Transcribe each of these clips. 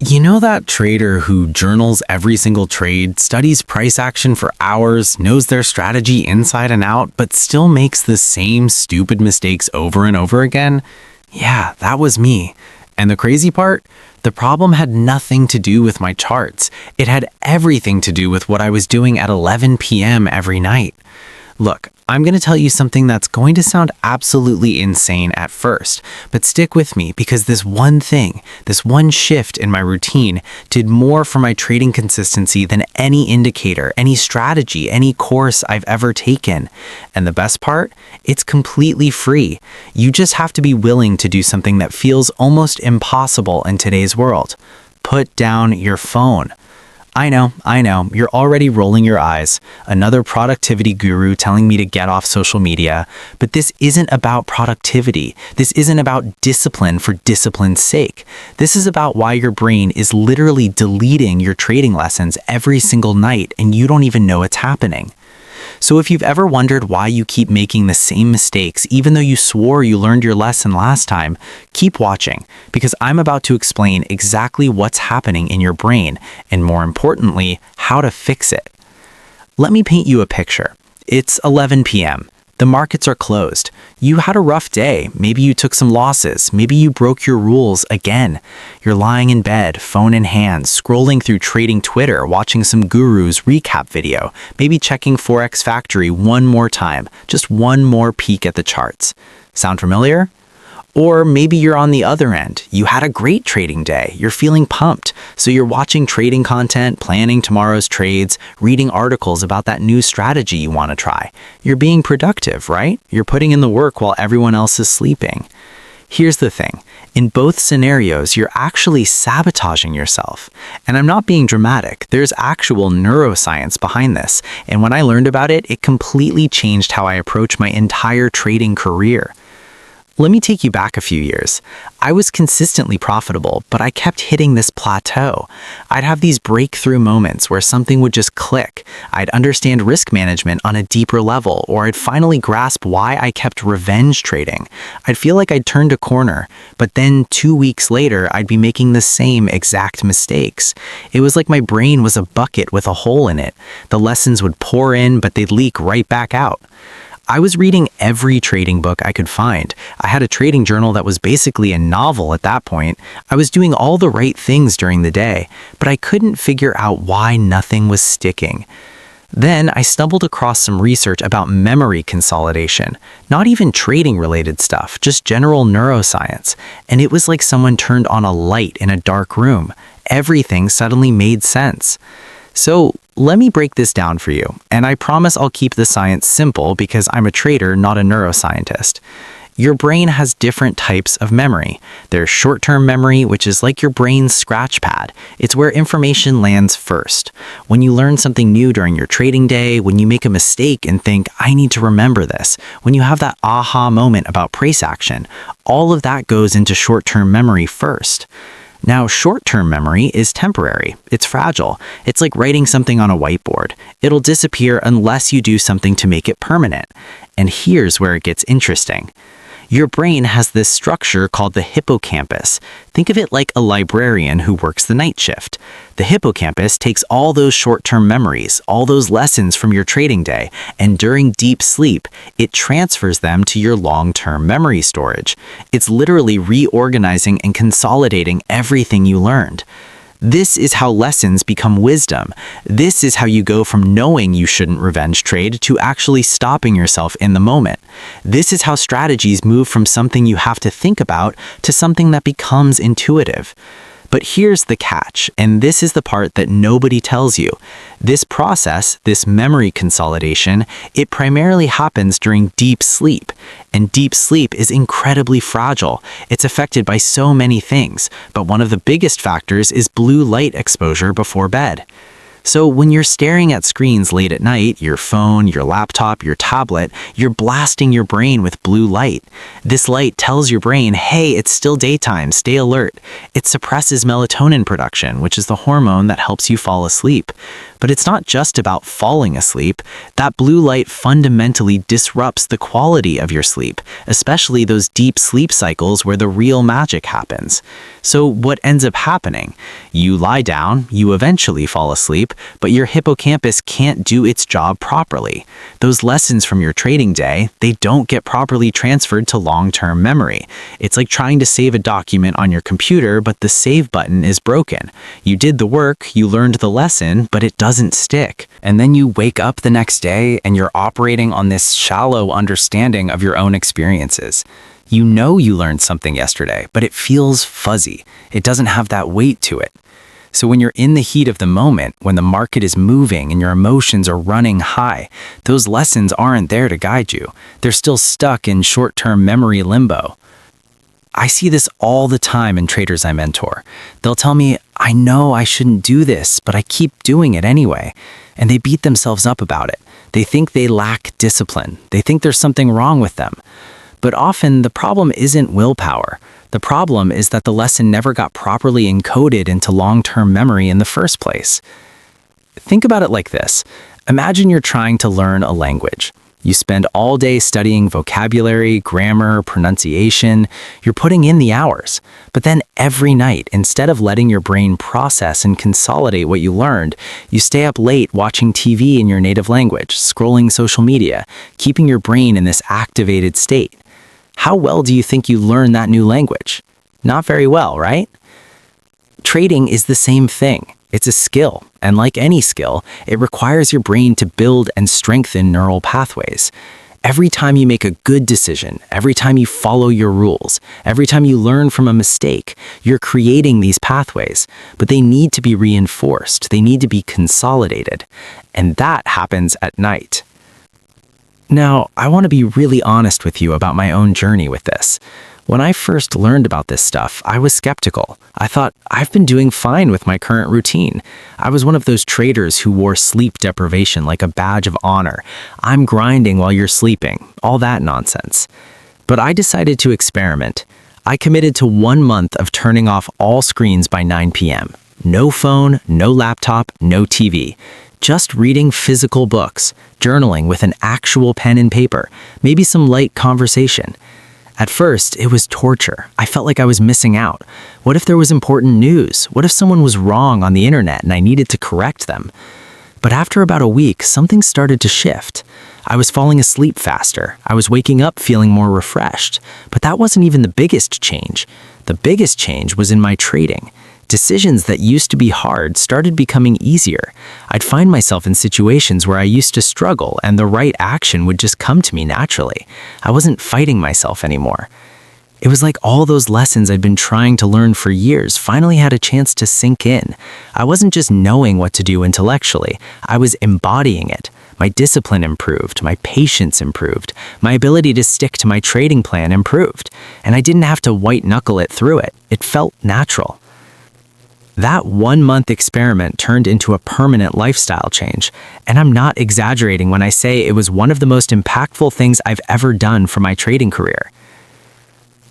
You know that trader who journals every single trade, studies price action for hours, knows their strategy inside and out, but still makes the same stupid mistakes over and over again? Yeah, that was me. And the crazy part? The problem had nothing to do with my charts. It had everything to do with what I was doing at 11 p.m. every night. Look, I'm going to tell you something that's going to sound absolutely insane at first, but stick with me because this one thing, this one shift in my routine did more for my trading consistency than any indicator, any strategy, any course I've ever taken. And the best part? It's completely free. You just have to be willing to do something that feels almost impossible in today's world. Put down your phone. I know, you're already rolling your eyes. Another productivity guru telling me to get off social media. But this isn't about productivity. This isn't about discipline for discipline's sake. This is about why your brain is literally deleting your trading lessons every single night and you don't even know it's happening. So if you've ever wondered why you keep making the same mistakes even though you swore you learned your lesson last time, keep watching because I'm about to explain exactly what's happening in your brain and more importantly, how to fix it. Let me paint you a picture. It's 11 p.m. The markets are closed. You had a rough day. Maybe you took some losses. Maybe you broke your rules again. You're lying in bed, phone in hand, scrolling through trading Twitter, watching some guru's recap video, maybe checking Forex Factory one more time, just one more peek at the charts. Sound familiar? Or maybe you're on the other end. You had a great trading day. You're feeling pumped. So you're watching trading content, planning tomorrow's trades, reading articles about that new strategy you want to try. You're being productive, right? You're putting in the work while everyone else is sleeping. Here's the thing. In both scenarios, you're actually sabotaging yourself. And I'm not being dramatic. There's actual neuroscience behind this. And when I learned about it, it completely changed how I approach my entire trading career. Let me take you back a few years. I was consistently profitable, but I kept hitting this plateau. I'd have these breakthrough moments where something would just click. I'd understand risk management on a deeper level, or I'd finally grasp why I kept revenge trading. I'd feel like I'd turned a corner, but then 2 weeks later, I'd be making the same exact mistakes. It was like my brain was a bucket with a hole in it. The lessons would pour in, but they'd leak right back out. I was reading every trading book I could find. I had a trading journal that was basically a novel at that point. I was doing all the right things during the day, but I couldn't figure out why nothing was sticking. Then I stumbled across some research about memory consolidation, not even trading related stuff, just general neuroscience. And it was like someone turned on a light in a dark room. Everything suddenly made sense. So let me break this down for you, and I promise I'll keep the science simple because I'm a trader, not a neuroscientist. Your brain has different types of memory. There's short-term memory, which is like your brain's scratch pad. It's where information lands first. When you learn something new during your trading day, when you make a mistake and think, I need to remember this, when you have that aha moment about price action, all of that goes into short-term memory first. Now, short-term memory is temporary. It's fragile. It's like writing something on a whiteboard. It'll disappear unless you do something to make it permanent. And here's where it gets interesting. Your brain has this structure called the hippocampus. Think of it like a librarian who works the night shift. The hippocampus takes all those short-term memories, all those lessons from your trading day, and during deep sleep, it transfers them to your long-term memory storage. It's literally reorganizing and consolidating everything you learned. This is how lessons become wisdom. This is how you go from knowing you shouldn't revenge trade to actually stopping yourself in the moment. This is how strategies move from something you have to think about to something that becomes intuitive. But here's the catch, and this is the part that nobody tells you. This process, this memory consolidation, it primarily happens during deep sleep. And deep sleep is incredibly fragile. It's affected by so many things, but one of the biggest factors is blue light exposure before bed. So when you're staring at screens late at night, your phone, your laptop, your tablet, you're blasting your brain with blue light. This light tells your brain, hey, it's still daytime, stay alert. It suppresses melatonin production, which is the hormone that helps you fall asleep. But it's not just about falling asleep. That blue light fundamentally disrupts the quality of your sleep, especially those deep sleep cycles where the real magic happens. So what ends up happening? You lie down, you eventually fall asleep, but your hippocampus can't do its job properly. Those lessons from your trading day, they don't get properly transferred to long-term memory. It's like trying to save a document on your computer, but the save button is broken. You did the work, you learned the lesson, but it doesn't stick. And then you wake up the next day and you're operating on this shallow understanding of your own experiences. You know you learned something yesterday, but it feels fuzzy. It doesn't have that weight to it. So when you're in the heat of the moment, when the market is moving and your emotions are running high, those lessons aren't there to guide you. They're still stuck in short-term memory limbo. I see this all the time in traders I mentor. They'll tell me, I know I shouldn't do this, but I keep doing it anyway. And they beat themselves up about it. They think they lack discipline. They think there's something wrong with them. But often the problem isn't willpower. The problem is that the lesson never got properly encoded into long-term memory in the first place. Think about it like this. Imagine you're trying to learn a language. You spend all day studying vocabulary, grammar, pronunciation. You're putting in the hours. But then every night, instead of letting your brain process and consolidate what you learned, you stay up late watching TV in your native language, scrolling social media, keeping your brain in this activated state. How well do you think you learn that new language? Not very well, right? Trading is the same thing. It's a skill, and like any skill, it requires your brain to build and strengthen neural pathways. Every time you make a good decision, every time you follow your rules, every time you learn from a mistake, you're creating these pathways, but they need to be reinforced. They need to be consolidated, and that happens at night. Now, I want to be really honest with you about my own journey with this. When I first learned about this stuff, I was skeptical. I thought, I've been doing fine with my current routine. I was one of those traders who wore sleep deprivation like a badge of honor. I'm grinding while you're sleeping, all that nonsense. But I decided to experiment. I committed to 1 month of turning off all screens by 9 p.m. No phone, no laptop, no TV. Just reading physical books, journaling with an actual pen and paper, maybe some light conversation. At first, it was torture. I felt like I was missing out. What if there was important news? What if someone was wrong on the internet and I needed to correct them? But after about a week, something started to shift. I was falling asleep faster. I was waking up feeling more refreshed. But that wasn't even the biggest change. The biggest change was in my trading. Decisions that used to be hard started becoming easier. I'd find myself in situations where I used to struggle and the right action would just come to me naturally. I wasn't fighting myself anymore. It was like all those lessons I'd been trying to learn for years finally had a chance to sink in. I wasn't just knowing what to do intellectually, I was embodying it. My discipline improved, my patience improved, my ability to stick to my trading plan improved, and I didn't have to white-knuckle it through it. It felt natural. That 1 month experiment turned into a permanent lifestyle change, and I'm not exaggerating when I say it was one of the most impactful things I've ever done for my trading career.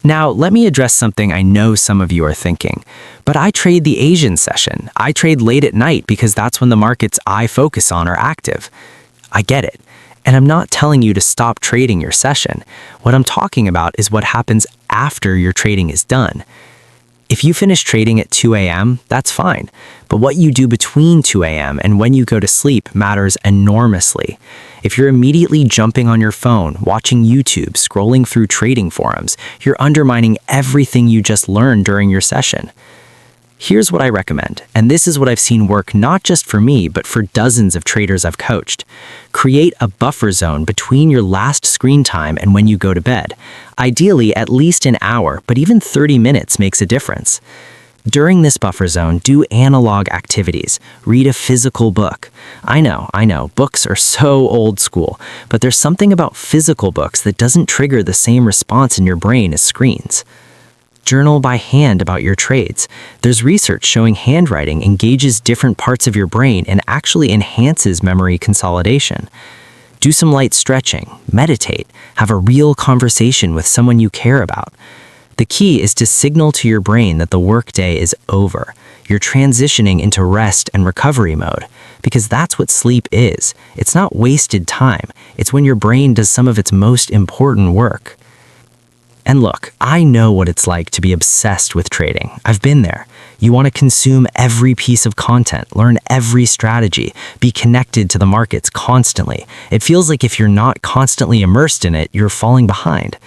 Now, let me address something I know some of you are thinking, but I trade the Asian session. I trade late at night because that's when the markets I focus on are active. I get it, and I'm not telling you to stop trading your session. What I'm talking about is what happens after your trading is done. If you finish trading at 2 a.m., that's fine. But what you do between 2 a.m. and when you go to sleep matters enormously. If you're immediately jumping on your phone, watching YouTube, scrolling through trading forums, you're undermining everything you just learned during your session. Here's what I recommend, and this is what I've seen work not just for me, but for dozens of traders I've coached. Create a buffer zone between your last screen time and when you go to bed. Ideally, at least an hour, but even 30 minutes makes a difference. During this buffer zone, do analog activities. Read a physical book. I know, books are so old school, but there's something about physical books that doesn't trigger the same response in your brain as screens. Journal by hand about your trades. There's research showing handwriting engages different parts of your brain and actually enhances memory consolidation. Do some light stretching, meditate, have a real conversation with someone you care about. The key is to signal to your brain that the workday is over. You're transitioning into rest and recovery mode. because that's what sleep is. It's not wasted time. It's when your brain does some of its most important work. And look, I know what it's like to be obsessed with trading. I've been there. You want to consume every piece of content, learn every strategy, be connected to the markets constantly. It feels like if you're not constantly immersed in it, you're falling behind.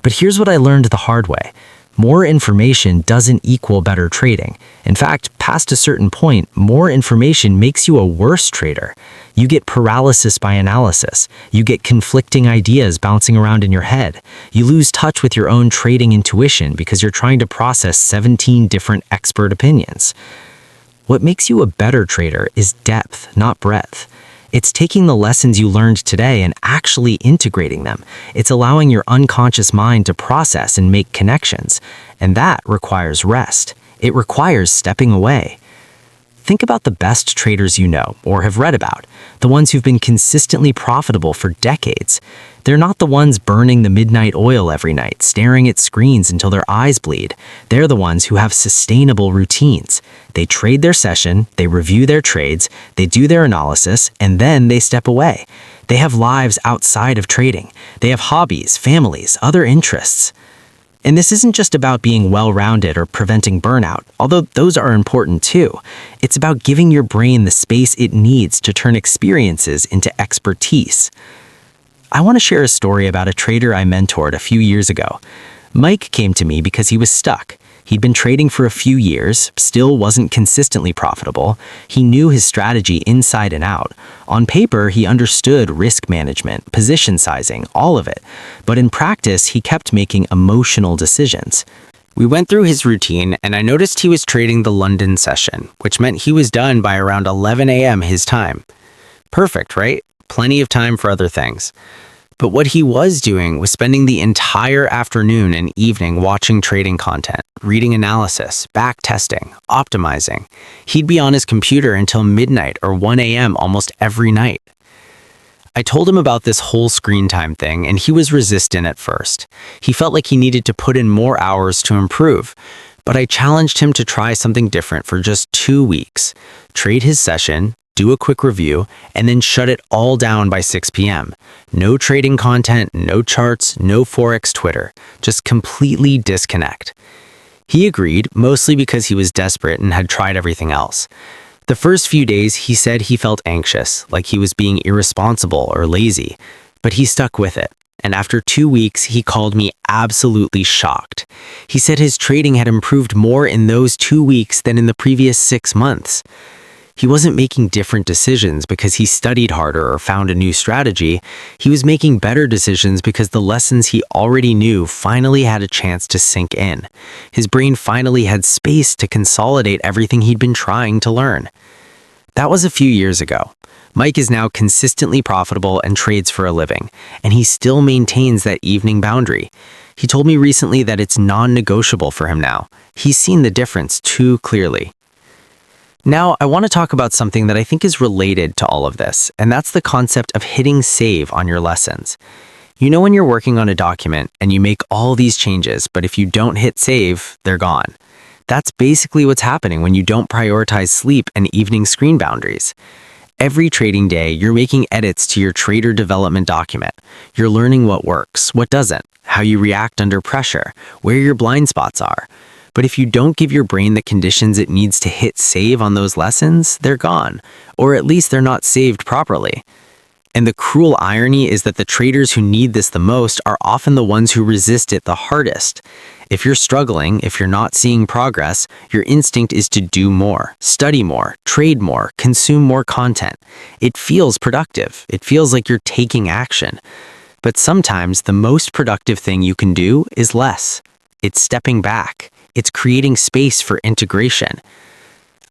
But here's what I learned the hard way. More information doesn't equal better trading. In fact, past a certain point, more information makes you a worse trader. You get paralysis by analysis. You get conflicting ideas bouncing around in your head. You lose touch with your own trading intuition because you're trying to process 17 different expert opinions. What makes you a better trader is depth, not breadth. It's taking the lessons you learned today and actually integrating them. It's allowing your unconscious mind to process and make connections. And that requires rest. It requires stepping away. Think about the best traders you know or have read about, the ones who've been consistently profitable for decades. They're not the ones burning the midnight oil every night, staring at screens until their eyes bleed. They're the ones who have sustainable routines. They trade their session, they review their trades, they do their analysis, and then they step away. They have lives outside of trading. They have hobbies, families, other interests. And this isn't just about being well-rounded or preventing burnout, although those are important too. It's about giving your brain the space it needs to turn experiences into expertise. I want to share a story about a trader I mentored a few years ago. Mike came to me because he was stuck. He'd been trading for a few years, still wasn't consistently profitable. He knew his strategy inside and out. On paper, he understood risk management, position sizing, all of it. But in practice, he kept making emotional decisions. We went through his routine, and I noticed he was trading the London session, which meant he was done by around 11 a.m. his time. Perfect, right? Plenty of time for other things. But what he was doing was spending the entire afternoon and evening watching trading content, reading analysis, back testing, optimizing. He'd be on his computer until midnight or 1 a.m. almost every night. I told him about this whole screen time thing, and he was resistant at first. He felt like he needed to put in more hours to improve. But I challenged him to try something different for just 2 weeks. Trade his session, do a quick review, and then shut it all down by 6 p.m. No trading content, no charts, no Forex Twitter. Just completely disconnect. He agreed, mostly because he was desperate and had tried everything else. The first few days, he said he felt anxious, like he was being irresponsible or lazy, but he stuck with it. And after 2 weeks, he called me absolutely shocked. He said his trading had improved more in those 2 weeks than in the previous 6 months. He wasn't making different decisions because he studied harder or found a new strategy. He was making better decisions because the lessons he already knew finally had a chance to sink in. His brain finally had space to consolidate everything he'd been trying to learn. That was a few years ago. Mike is now consistently profitable and trades for a living, and he still maintains that evening boundary. He told me recently that it's non-negotiable for him now. He's seen the difference too clearly. Now, I want to talk about something that I think is related to all of this, and that's the concept of hitting save on your lessons. You know when you're working on a document and you make all these changes, but if you don't hit save, they're gone. That's basically what's happening when you don't prioritize sleep and evening screen boundaries. Every trading day, you're making edits to your trader development document. You're learning what works, what doesn't, how you react under pressure, where your blind spots are. But if you don't give your brain the conditions it needs to hit save on those lessons, they're gone, or at least they're not saved properly. And the cruel irony is that the traders who need this the most are often the ones who resist it the hardest. If you're struggling, if you're not seeing progress, your instinct is to do more, study more, trade more, consume more content. It feels productive. It feels like you're taking action. But sometimes the most productive thing you can do is less. It's stepping back. It's creating space for integration.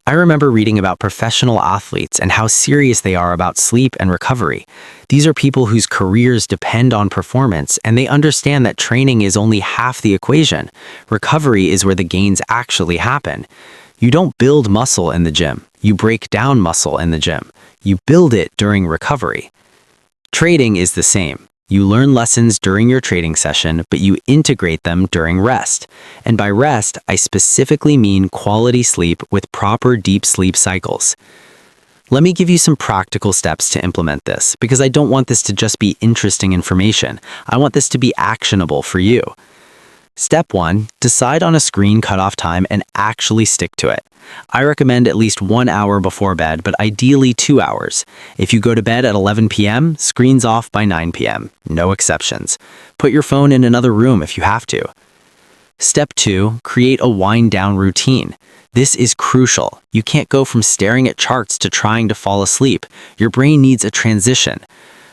I remember reading about professional athletes and how serious they are about sleep and recovery. These are people whose careers depend on performance, and they understand that training is only half the equation. Recovery is where the gains actually happen. You don't build muscle in the gym. You break down muscle in the gym. You build it during recovery. Trading is the same. You learn lessons during your trading session, but you integrate them during rest. And by rest, I specifically mean quality sleep with proper deep sleep cycles. Let me give you some practical steps to implement this, because I don't want this to just be interesting information. I want this to be actionable for you. Step 1, decide on a screen cutoff time and actually stick to it. I recommend at least 1 hour before bed, but ideally 2 hours. If you go to bed at 11 p.m., screens off by 9 p.m. No exceptions. Put your phone in another room if you have to. Step 2, create a wind-down routine. This is crucial. You can't go from staring at charts to trying to fall asleep. Your brain needs a transition.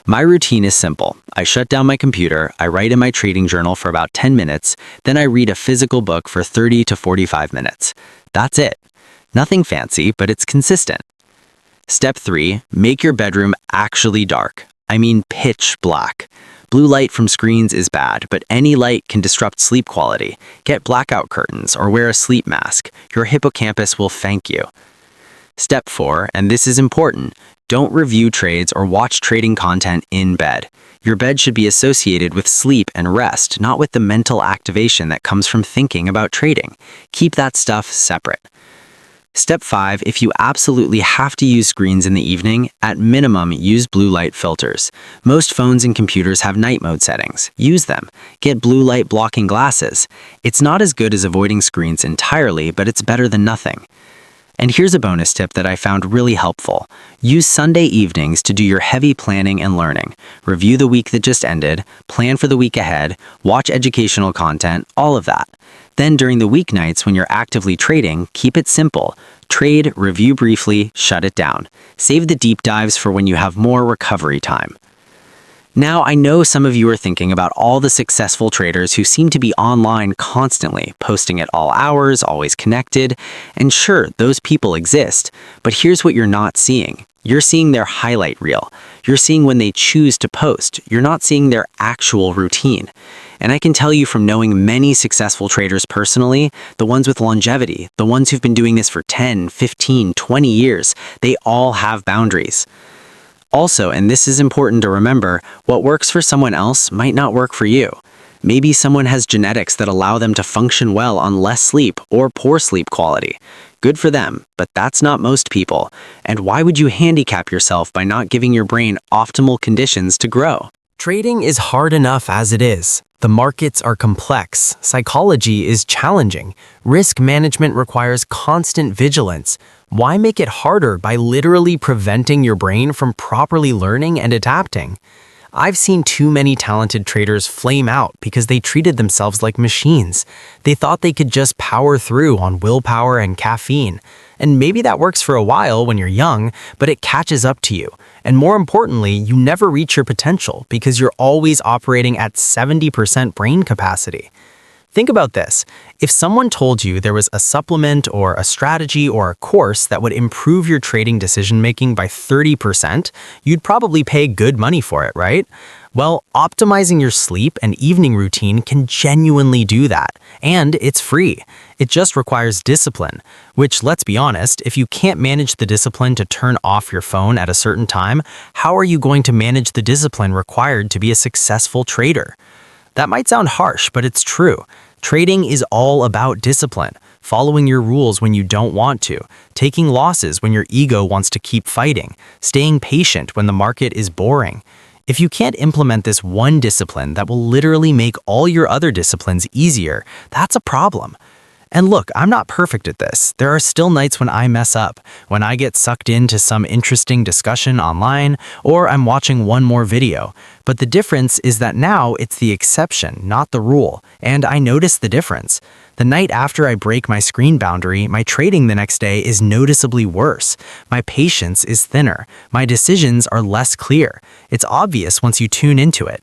My routine is simple. I shut down my computer, I write in my trading journal for about 10 minutes, then I read a physical book for 30 to 45 minutes. That's it. Nothing fancy, but it's consistent. Step 3, make your bedroom actually dark. I mean pitch black. Blue light from screens is bad, but any light can disrupt sleep quality. Get blackout curtains or wear a sleep mask. Your hippocampus will thank you. Step 4, and this is important, don't review trades or watch trading content in bed. Your bed should be associated with sleep and rest, not with the mental activation that comes from thinking about trading. Keep that stuff separate. Step 5, if you absolutely have to use screens in the evening, at minimum, use blue light filters. Most phones and computers have night mode settings. Use them. Get blue light blocking glasses. It's not as good as avoiding screens entirely, but it's better than nothing. And here's a bonus tip that I found really helpful. Use Sunday evenings to do your heavy planning and learning. Review the week that just ended, plan for the week ahead, watch educational content, all of that. Then during the weeknights when you're actively trading, keep it simple. Trade, review briefly, shut it down. Save the deep dives for when you have more recovery time. Now, I know some of you are thinking about all the successful traders who seem to be online constantly, posting at all hours, always connected. And sure, those people exist, but here's what you're not seeing. You're seeing their highlight reel. You're seeing when they choose to post. You're not seeing their actual routine. And I can tell you from knowing many successful traders personally, the ones with longevity, the ones who've been doing this for 10, 15, 20 years, they all have boundaries. Also, and this is important to remember, what works for someone else might not work for you. Maybe someone has genetics that allow them to function well on less sleep or poor sleep quality. Good for them, but that's not most people. And why would you handicap yourself by not giving your brain optimal conditions to grow? Trading is hard enough as it is. The markets are complex. Psychology is challenging. Risk management requires constant vigilance. Why make it harder by literally preventing your brain from properly learning and adapting? I've seen too many talented traders flame out because they treated themselves like machines. They thought they could just power through on willpower and caffeine. And maybe that works for a while when you're young, but it catches up to you. And more importantly, you never reach your potential because you're always operating at 70% brain capacity. Think about this. If someone told you there was a supplement or a strategy or a course that would improve your trading decision-making by 30%, you'd probably pay good money for it, right? Well, optimizing your sleep and evening routine can genuinely do that, and it's free. It just requires discipline, which, let's be honest, if you can't manage the discipline to turn off your phone at a certain time, how are you going to manage the discipline required to be a successful trader? That might sound harsh, but it's true. Trading is all about discipline, following your rules when you don't want to, taking losses when your ego wants to keep fighting, staying patient when the market is boring. If you can't implement this one discipline that will literally make all your other disciplines easier, that's a problem. And look, I'm not perfect at this. There are still nights when I mess up, when I get sucked into some interesting discussion online, or I'm watching one more video. But the difference is that now it's the exception, not the rule, and I notice the difference. The night after I break my screen boundary, my trading the next day is noticeably worse. My patience is thinner. My decisions are less clear. It's obvious once you tune into it.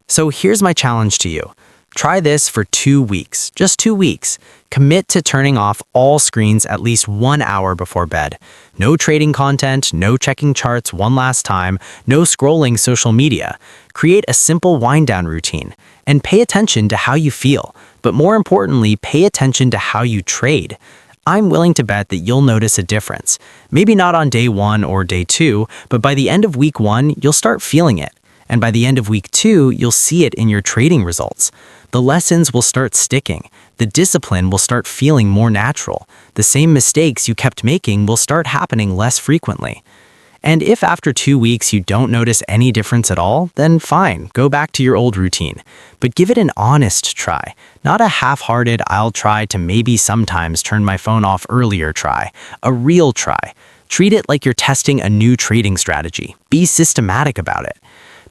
So here's my challenge to you. Try this for 2 weeks, just 2 weeks. Commit to turning off all screens at least 1 hour before bed. No trading content, no checking charts one last time, no scrolling social media. Create a simple wind-down routine and pay attention to how you feel, but more importantly, pay attention to how you trade. I'm willing to bet that you'll notice a difference. Maybe not on day 1 or day 2, but by the end of week 1, you'll start feeling it. And by the end of week 2, you'll see it in your trading results. The lessons will start sticking. The discipline will start feeling more natural. The same mistakes you kept making will start happening less frequently. And if after 2 weeks you don't notice any difference at all, then fine, go back to your old routine. But give it an honest try, not a half-hearted I'll try to maybe sometimes turn my phone off earlier try, a real try. Treat it like you're testing a new trading strategy. Be systematic about it.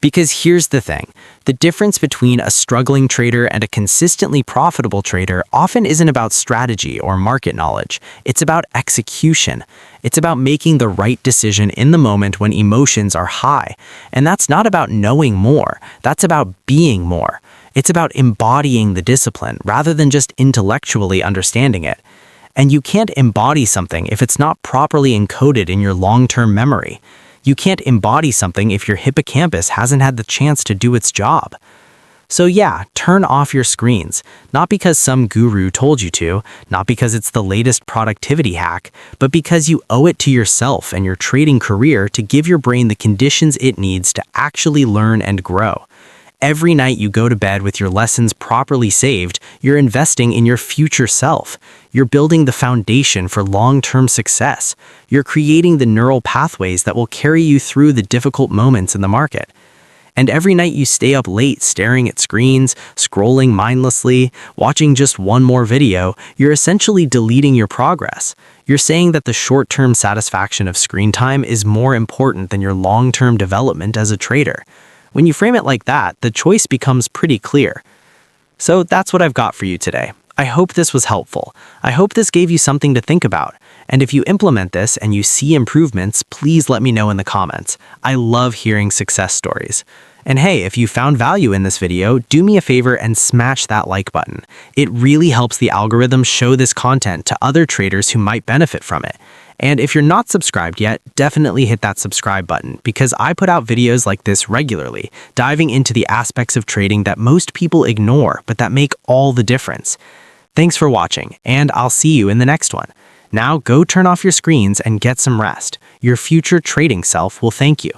Because here's the thing, the difference between a struggling trader and a consistently profitable trader often isn't about strategy or market knowledge. It's about execution. It's about making the right decision in the moment when emotions are high. And that's not about knowing more. That's about being more. It's about embodying the discipline rather than just intellectually understanding it. And you can't embody something if it's not properly encoded in your long-term memory. You can't embody something if your hippocampus hasn't had the chance to do its job. So yeah, turn off your screens, not because some guru told you to, not because it's the latest productivity hack, but because you owe it to yourself and your trading career to give your brain the conditions it needs to actually learn and grow. Every night you go to bed with your lessons properly saved, you're investing in your future self. You're building the foundation for long-term success. You're creating the neural pathways that will carry you through the difficult moments in the market. And every night you stay up late staring at screens, scrolling mindlessly, watching just one more video, you're essentially deleting your progress. You're saying that the short-term satisfaction of screen time is more important than your long-term development as a trader. When you frame it like that, the choice becomes pretty clear. So that's what I've got for you today. I hope this was helpful. I hope this gave you something to think about. And if you implement this and you see improvements, please let me know in the comments. I love hearing success stories. And hey, if you found value in this video, do me a favor and smash that like button. It really helps the algorithm show this content to other traders who might benefit from it. And if you're not subscribed yet, definitely hit that subscribe button because I put out videos like this regularly, diving into the aspects of trading that most people ignore, but that make all the difference. Thanks for watching, and I'll see you in the next one. Now go turn off your screens and get some rest. Your future trading self will thank you.